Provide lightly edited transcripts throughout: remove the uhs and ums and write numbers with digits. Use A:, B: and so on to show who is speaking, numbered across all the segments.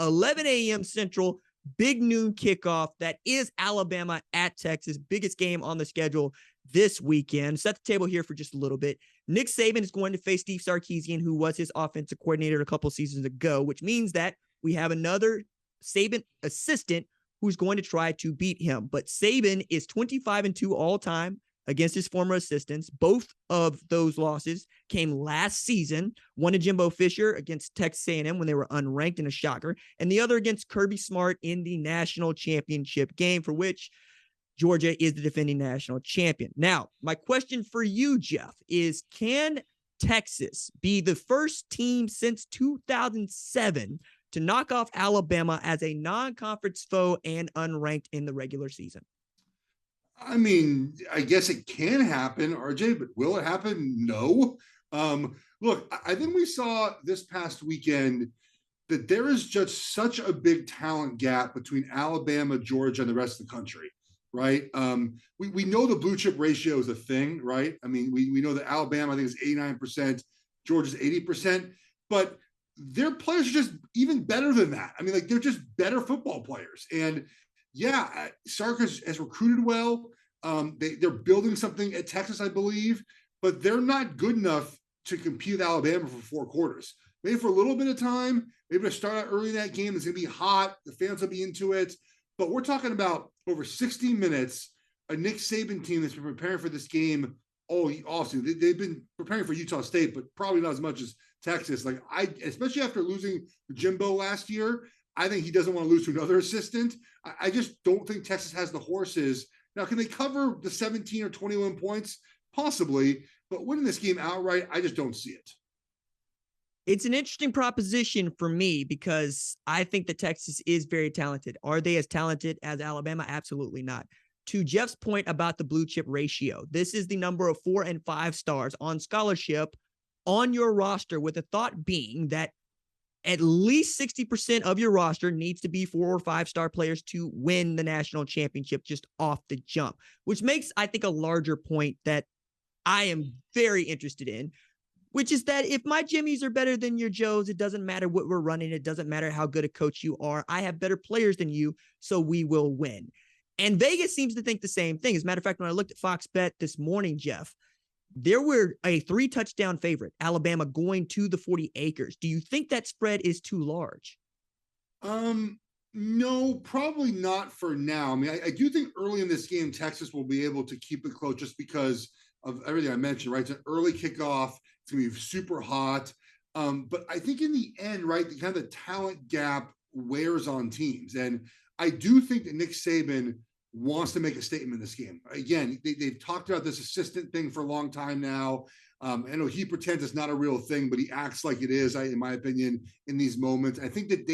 A: 11 a.m. Central, big noon kickoff. That is Alabama at Texas. Biggest game on the schedule this weekend. Set the table here for just a little bit. Nick Saban is going to face Steve Sarkisian, who was his offensive coordinator a couple seasons ago, which means that we have another Saban assistant who's going to try to beat him. But Saban is 25-2 all time against his former assistants. Both of those losses came last season. One to Jimbo Fisher against Texas A&M when they were unranked in a shocker, and the other against Kirby Smart in the national championship game, for which Georgia is the defending national champion. Now, my question for you, Geoff, is can Texas be the first team since 2007 to knock off Alabama as a non-conference foe and unranked in the regular season?
B: I mean, I guess it can happen, RJ, but will it happen? No. Look, I think we saw this past weekend that there is just such a big talent gap between Alabama, Georgia, and the rest of the country, right? We know the blue chip ratio is a thing, right? I mean, we know that Alabama, I think, is 89%, Georgia's 80%, but their players are just even better than that. I mean, like, they're just better football players. And yeah, Sark has recruited well. They're building something at Texas, I believe, but they're not good enough to compete with Alabama for 4 quarters. Maybe for a little bit of time, maybe to start out early in that game. It's going to be hot. The fans will be into it. But we're talking about over 60 minutes, a Nick Saban team that's been preparing for this game all offseason. They've been preparing for Utah State, but probably not as much as Texas. Like, especially after losing Jimbo last year, I think he doesn't want to lose to another assistant. I just don't think Texas has the horses. Now, can they cover the 17 or 21 points? Possibly, but winning this game outright, I just don't see it.
A: It's an interesting proposition for me because I think that Texas is very talented. Are they as talented as Alabama? Absolutely not. To Jeff's point about the blue chip ratio, this is the number of 4 and 5 stars on scholarship on your roster, with the thought being that at least 60% of your roster needs to be 4 or 5 star players to win the national championship just off the jump, which makes, I think, a larger point that I am very interested in, which is that if my Jimmies are better than your Joes, it doesn't matter what we're running. It doesn't matter how good a coach you are. I have better players than you, so we will win. And Vegas seems to think the same thing. As a matter of fact, when I looked at Fox Bet this morning, Geoff, there were a 3-touchdown favorite, Alabama going to the 40 acres. Do you think that spread is too large?
B: No, probably not for now. I mean, I do think early in this game, Texas will be able to keep it close just because of everything I mentioned, right? It's an early kickoff. It's going to be super hot. But I think in the end, right, the kind of the talent gap wears on teams. And I do think that Nick Saban wants to make a statement in this game. Again, they've talked about this assistant thing for a long time now. I know he pretends it's not a real thing, but he acts like it is, in my opinion, in these moments. I think that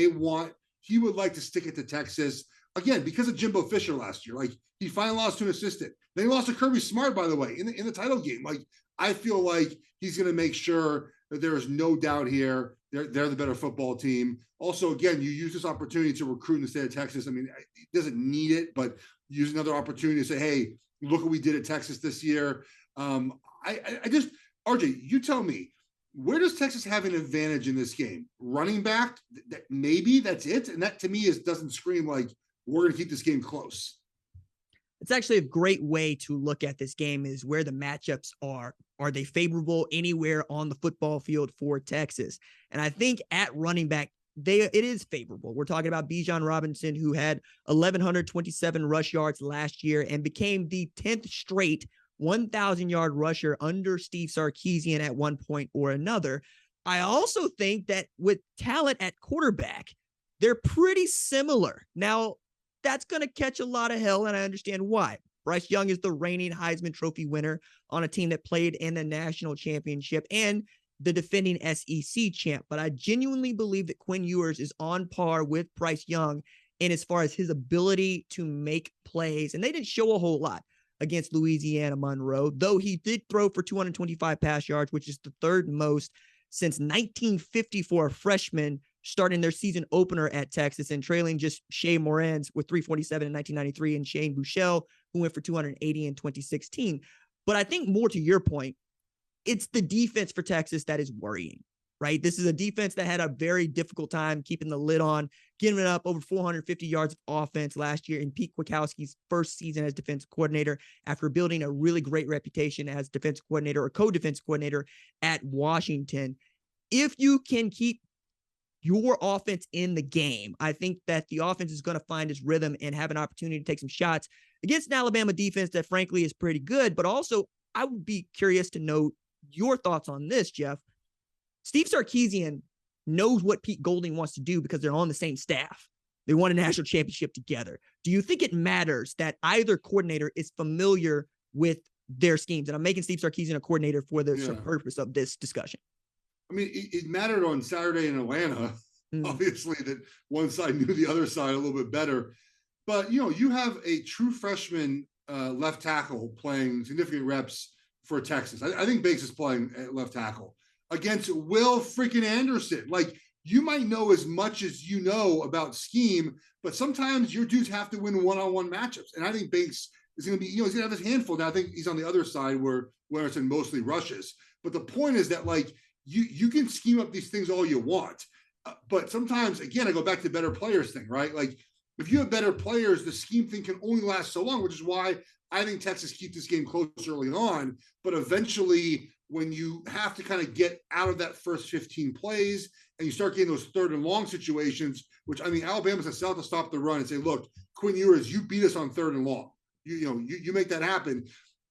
B: he would like to stick it to Texas, again, because of Jimbo Fisher last year. Like, he finally lost to an assistant. Then he lost to Kirby Smart, by the way, in the title game. Like, I feel like he's going to make sure that there is no doubt here. They're the better football team. Also, again, you use this opportunity to recruit in the state of Texas. I mean, it doesn't need it, but use another opportunity to say, hey, look what we did at Texas this year. I just, RJ, you tell me, where does Texas have an advantage in this game? Running back? Maybe that's it. And that to me doesn't scream like we're going to keep this game close.
A: It's actually a great way to look at this game is where the matchups are. Are they favorable anywhere on the football field for Texas? And I think at running back, it is favorable. We're talking about Bijan Robinson, who had 1,127 rush yards last year and became the 10th straight 1,000-yard rusher under Steve Sarkisian at one point or another. I also think that with talent at quarterback, they're pretty similar. Now, that's going to catch a lot of hell, and I understand why. Bryce Young is the reigning Heisman Trophy winner on a team that played in the national championship and the defending SEC champ. But I genuinely believe that Quinn Ewers is on par with Bryce Young in as far as his ability to make plays. And they didn't show a whole lot against Louisiana Monroe, though he did throw for 225 pass yards, which is the third most since 1950 for a freshman starting their season opener at Texas and trailing just Shea Moran's with 347 in 1993 and Shane Buechele, who went for 280 in 2016. But I think more to your point, it's the defense for Texas that is worrying. right? This is a defense that had a very difficult time keeping the lid on, giving up over 450 yards of offense last year in Pete Kwiatkowski's first season as defensive coordinator after building a really great reputation as defensive coordinator or co-defensive coordinator at Washington. If you can keep your offense in the game, I think that the offense is going to find its rhythm and have an opportunity to take some shots against an Alabama defense that frankly is pretty good. But also, I would be curious to know your thoughts on this, Geoff. Steve Sarkisian knows what Pete Golding wants to do because they're on the same staff. They won a national championship together. Do you think it matters that either coordinator is familiar with their schemes? And I'm making Steve Sarkisian a coordinator for the purpose of this discussion.
B: I mean, it mattered on Saturday in Atlanta, obviously, that one side knew the other side a little bit better. But, you have a true freshman left tackle playing significant reps for Texas. I think Bates is playing at left tackle against Will freaking Anderson. Like, you might know as much as you know about scheme, but sometimes your dudes have to win one-on-one matchups. And I think Bates is going to be, he's going to have his handful. Now, I think he's on the other side where Anderson mostly rushes. But the point is that, like, you can scheme up these things all you want. But sometimes, again, I go back to the better players thing, right? Like, if you have better players, the scheme thing can only last so long, which is why I think Texas keeps this game close early on. But eventually, when you have to kind of get out of that first 15 plays and you start getting those third and long situations, which, I mean, Alabama's a sell to stop the run and say, look, Quinn Ewers, you beat us on third and long. You make that happen.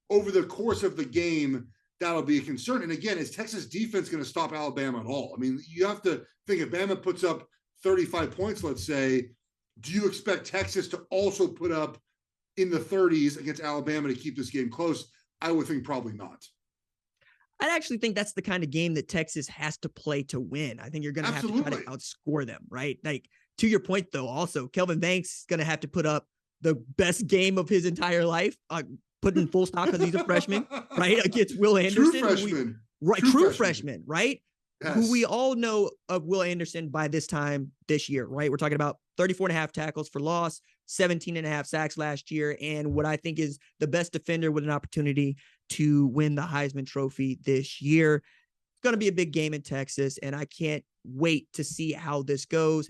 B: Over the course of the game, that'll be a concern. And again, is Texas defense going to stop Alabama at all? I mean, you have to think if Bama puts up 35 points, let's say, do you expect Texas to also put up in the 30s against Alabama to keep this game close? I would think probably not.
A: I actually think that's the kind of game that Texas has to play to win. I think you're going to have to try to outscore them, right? Like, to your point, though, also, Kelvin Banks is going to have to put up the best game of his entire life, put in full stop because he's a freshman, right? Against Will Anderson. True freshman, right? Yes. Who we all know of Will Anderson by this time this year, right? We're talking about 34.5 tackles for loss, 17.5 sacks last year, and what I think is the best defender with an opportunity to win the Heisman Trophy this year. It's going to be a big game in Texas, and I can't wait to see how this goes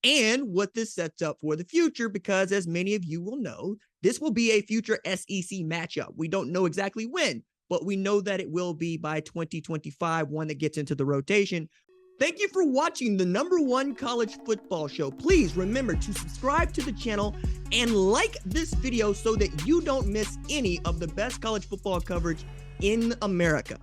A: and what this sets up for the future, because as many of you will know, this will be a future SEC matchup. We don't know exactly when, but we know that it will be by 2025, one that gets into the rotation. Thank you for watching the #1 college football show. Please remember to subscribe to the channel and like this video so that you don't miss any of the best college football coverage in America.